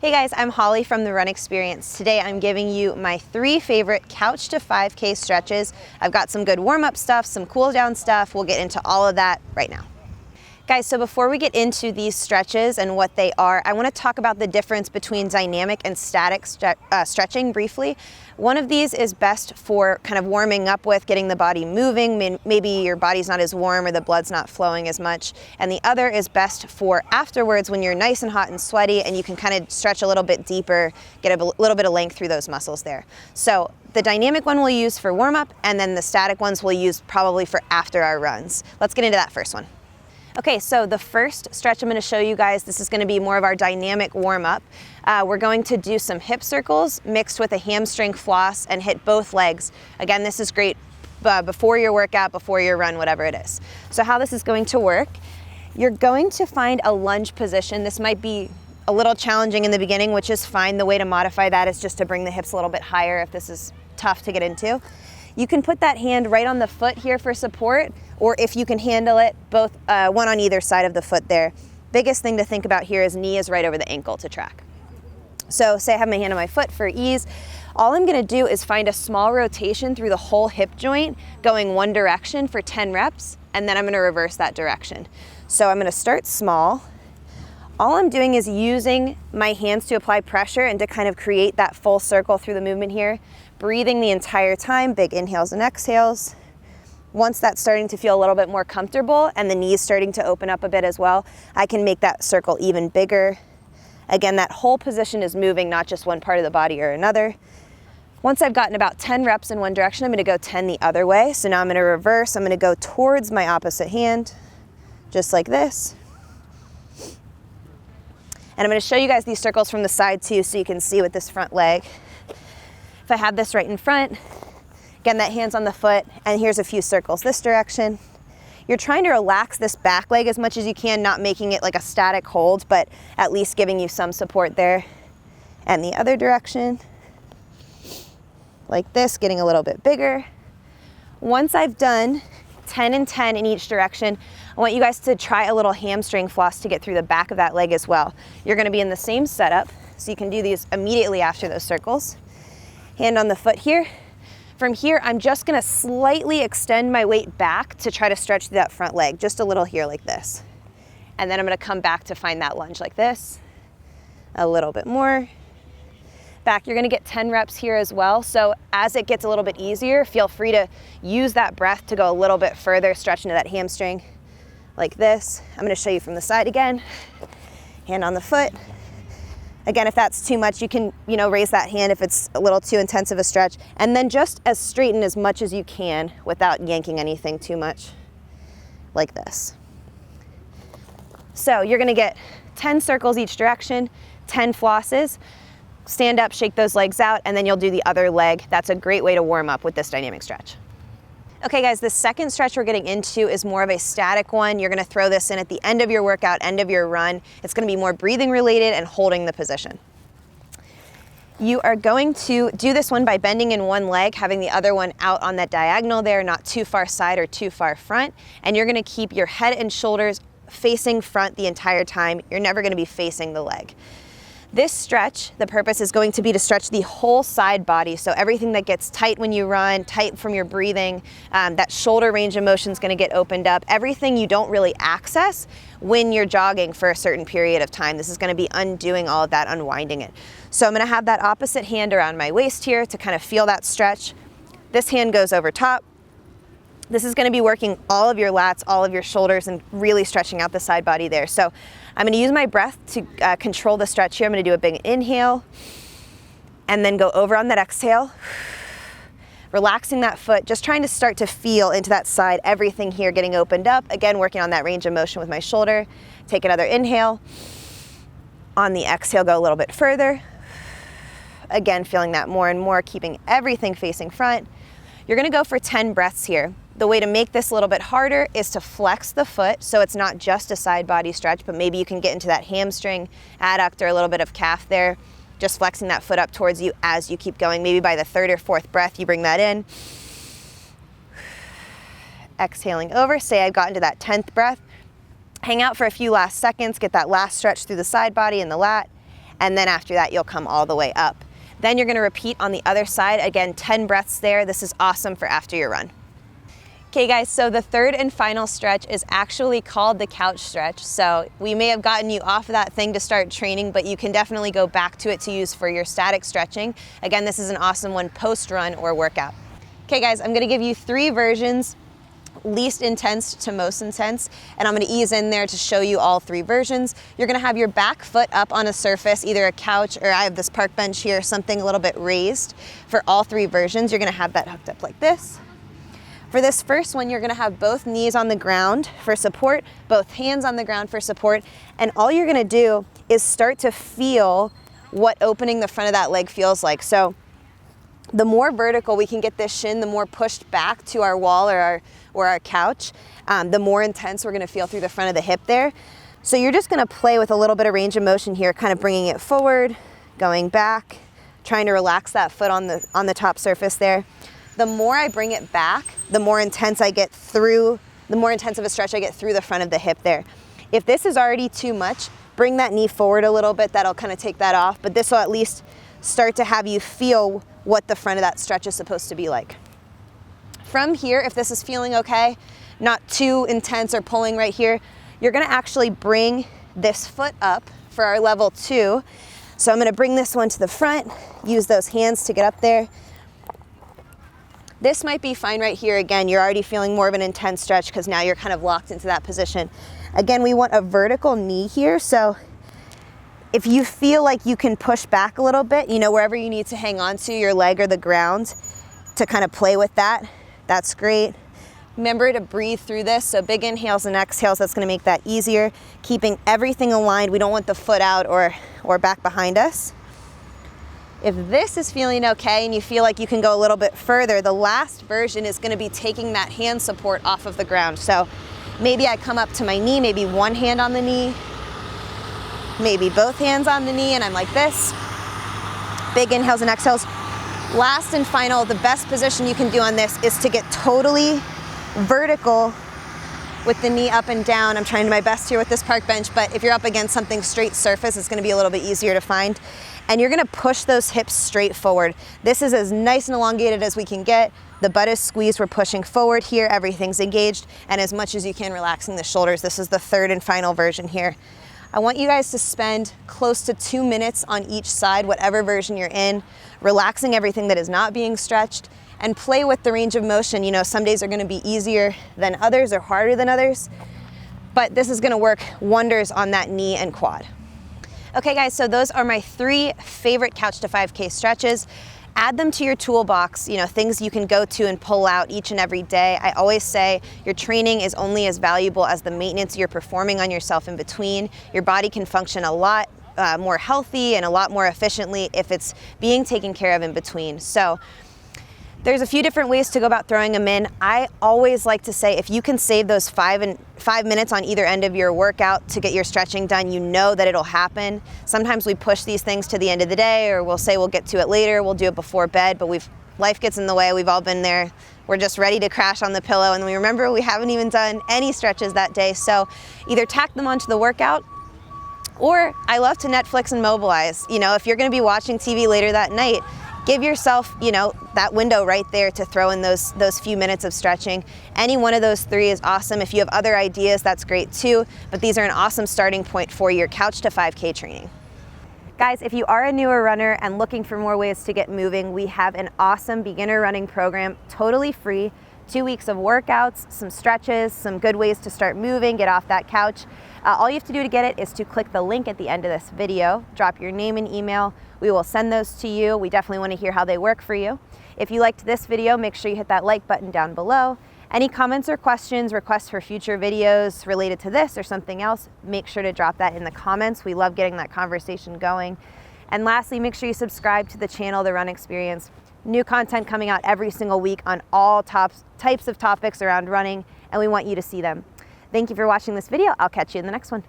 Hey guys, I'm Holly from The Run Experience. Today I'm giving you my 3 favorite couch to 5K stretches. I've got some good warm-up stuff, some cool down stuff. We'll get into all of that right now. Guys, so before we get into these stretches and what they are, I want to talk about the difference between dynamic and static stretching briefly. One of these is best for kind of warming up with, getting the body moving. Maybe your body's not as warm or the blood's not flowing as much. And the other is best for afterwards when you're nice and hot and sweaty and you can kind of stretch a little bit deeper, get a little bit of length through those muscles there. So the dynamic one we'll use for warm up, and then the static ones we'll use probably for after our runs. Let's get into that first one. Okay, so the first stretch I'm going to show you guys, this is going to be more of our dynamic warm-up. We're going to do some hip circles mixed with a hamstring floss and hit both legs. Again, this is great before your workout, before your run, whatever it is. So how this is going to work, you're going to find a lunge position. This might be a little challenging in the beginning, which is fine. The way to modify that is just to bring the hips a little bit higher if this is tough to get into. You can put that hand right on the foot here for support, or if you can handle it, both one on either side of the foot there. Biggest thing to think about here is knee is right over the ankle to track. So say I have my hand on my foot for ease. All I'm gonna do is find a small rotation through the whole hip joint, going one direction for 10 reps, and then I'm gonna reverse that direction. So I'm gonna start small. All I'm doing is using my hands to apply pressure and to kind of create that full circle through the movement here. Breathing the entire time, big inhales and exhales. Once that's starting to feel a little bit more comfortable and the knees starting to open up a bit as well, I can make that circle even bigger. Again, that whole position is moving, not just one part of the body or another. Once I've gotten about 10 reps in one direction, I'm gonna go 10 the other way. So now I'm gonna reverse, I'm gonna go towards my opposite hand, just like this. And I'm gonna show you guys these circles from the side too, so you can see with this front leg. If I have this right in front, again, that hand's on the foot, and here's a few circles this direction. You're trying to relax this back leg as much as you can, not making it like a static hold, but at least giving you some support there. And the other direction, like this, getting a little bit bigger. Once I've done 10 and 10 in each direction, I want you guys to try a little hamstring floss to get through the back of that leg as well. You're gonna be in the same setup, so you can do these immediately after those circles. Hand on the foot here. From here, I'm just gonna slightly extend my weight back to try to stretch through that front leg, just a little here like this. And then I'm gonna come back to find that lunge like this. A little bit more. Back, you're gonna get 10 reps here as well. So as it gets a little bit easier, feel free to use that breath to go a little bit further, stretch into that hamstring like this. I'm gonna show you from the side again. Hand on the foot. Again, if that's too much, you can, raise that hand if it's a little too intensive a stretch. And then just as straighten as much as you can without yanking anything too much, like this. So you're gonna get 10 circles each direction, 10 flosses. Stand up, shake those legs out, and then you'll do the other leg. That's a great way to warm up with this dynamic stretch. Okay guys, the second stretch we're getting into is more of a static one. You're gonna throw this in at the end of your workout, end of your run. It's gonna be more breathing related and holding the position. You are going to do this one by bending in one leg, having the other one out on that diagonal there, not too far side or too far front. And you're gonna keep your head and shoulders facing front the entire time. You're never gonna be facing the leg. This stretch, the purpose is going to be to stretch the whole side body. So everything that gets tight when you run, tight from your breathing, that shoulder range of motion is going to get opened up. Everything you don't really access when you're jogging for a certain period of time. This is going to be undoing all of that, unwinding it. So I'm going to have that opposite hand around my waist here to kind of feel that stretch. This hand goes over top. This is going to be working all of your lats, all of your shoulders, and really stretching out the side body there. So I'm going to use my breath to control the stretch here. I'm going to do a big inhale and then go over on that exhale. Relaxing that foot, just trying to start to feel into that side, everything here getting opened up. Again, working on that range of motion with my shoulder. Take another inhale. On the exhale, go a little bit further. Again, feeling that more and more, keeping everything facing front. You're going to go for 10 breaths here. The way to make this a little bit harder is to flex the foot so it's not just a side body stretch, but maybe you can get into that hamstring, adductor, a little bit of calf there, just flexing that foot up towards you as you keep going. Maybe by the 3rd or 4th breath, you bring that in. Exhaling over, say I've gotten to that 10th breath. Hang out for a few last seconds, get that last stretch through the side body and the lat, and then after that, you'll come all the way up. Then you're gonna repeat on the other side. Again, 10 breaths there. This is awesome for after your run. Okay guys, so the third and final stretch is actually called the couch stretch. So we may have gotten you off of that thing to start training, but you can definitely go back to it to use for your static stretching. Again, this is an awesome one post-run or workout. Okay guys, I'm gonna give you 3 versions, least intense to most intense, and I'm gonna ease in there to show you all 3 versions. You're gonna have your back foot up on a surface, either a couch or I have this park bench here, something a little bit raised. For all 3 versions, you're gonna have that hooked up like this. For this first one, you're gonna have both knees on the ground for support, both hands on the ground for support, and all you're gonna do is start to feel what opening the front of that leg feels like. So the more vertical we can get this shin, the more pushed back to our wall or our couch, the more intense we're gonna feel through the front of the hip there. So you're just gonna play with a little bit of range of motion here, kind of bringing it forward, going back, trying to relax that foot on the top surface there. The more I bring it back, the more intense I get through, the more intense of a stretch I get through the front of the hip there. If this is already too much, bring that knee forward a little bit. That'll kind of take that off, but this will at least start to have you feel what the front of that stretch is supposed to be like. From here, if this is feeling okay, not too intense or pulling right here, you're gonna actually bring this foot up for our level 2. So I'm gonna bring this one to the front, use those hands to get up there. This might be fine right here. Again, you're already feeling more of an intense stretch because now you're kind of locked into that position. Again, we want a vertical knee here. So if you feel like you can push back a little bit, you know, wherever you need to hang on to your leg or the ground to kind of play with that, that's great. Remember to breathe through this. So big inhales and exhales, that's gonna make that easier. Keeping everything aligned. We don't want the foot out or back behind us. If this is feeling okay and you feel like you can go a little bit further, the last version is gonna be taking that hand support off of the ground. So maybe I come up to my knee, maybe one hand on the knee, maybe both hands on the knee, and I'm like this. Big inhales and exhales. Last and final, the best position you can do on this is to get totally vertical with the knee up and down. I'm trying my best here with this park bench, but if you're up against something straight surface, it's gonna be a little bit easier to find. And you're gonna push those hips straight forward. This is as nice and elongated as we can get. The butt is squeezed, we're pushing forward here, everything's engaged, and as much as you can, relaxing the shoulders. This is the third and final version here. I want you guys to spend close to 2 minutes on each side, whatever version you're in, relaxing everything that is not being stretched, and play with the range of motion. You know, some days are gonna be easier than others or harder than others, but this is gonna work wonders on that knee and quad. Okay guys, so those are my 3 favorite Couch to 5K stretches. Add them to your toolbox, you know, things you can go to and pull out each and every day. I always say your training is only as valuable as the maintenance you're performing on yourself in between. Your body can function a lot more healthy and a lot more efficiently if it's being taken care of in between. So there's a few different ways to go about throwing them in. I always like to say if you can save those 5 minutes on either end of your workout to get your stretching done, you know that it'll happen. Sometimes we push these things to the end of the day, or we'll say we'll get to it later, we'll do it before bed, but life gets in the way. We've all been there. We're just ready to crash on the pillow, and we remember we haven't even done any stretches that day. So either tack them onto the workout, or I love to Netflix and mobilize. You know, if you're gonna be watching TV later that night, give yourself, you know, that window right there to throw in those few minutes of stretching. Any one of those 3 is awesome. If you have other ideas, that's great too, but these are an awesome starting point for your Couch to 5K training. Guys, if you are a newer runner and looking for more ways to get moving, we have an awesome beginner running program, totally free. 2 weeks of workouts, some stretches, some good ways to start moving, get off that couch. All you have to do to get it is to click the link at the end of this video, drop your name and email. We will send those to you. We definitely want to hear how they work for you. If you liked this video, make sure you hit that like button down below. Any comments or questions, requests for future videos related to this or something else, make sure to drop that in the comments. We love getting that conversation going. And lastly, make sure you subscribe to the channel, The Run Experience. New content coming out every single week on all types of topics around running, and we want you to see them. Thank you for watching this video. I'll catch you in the next one.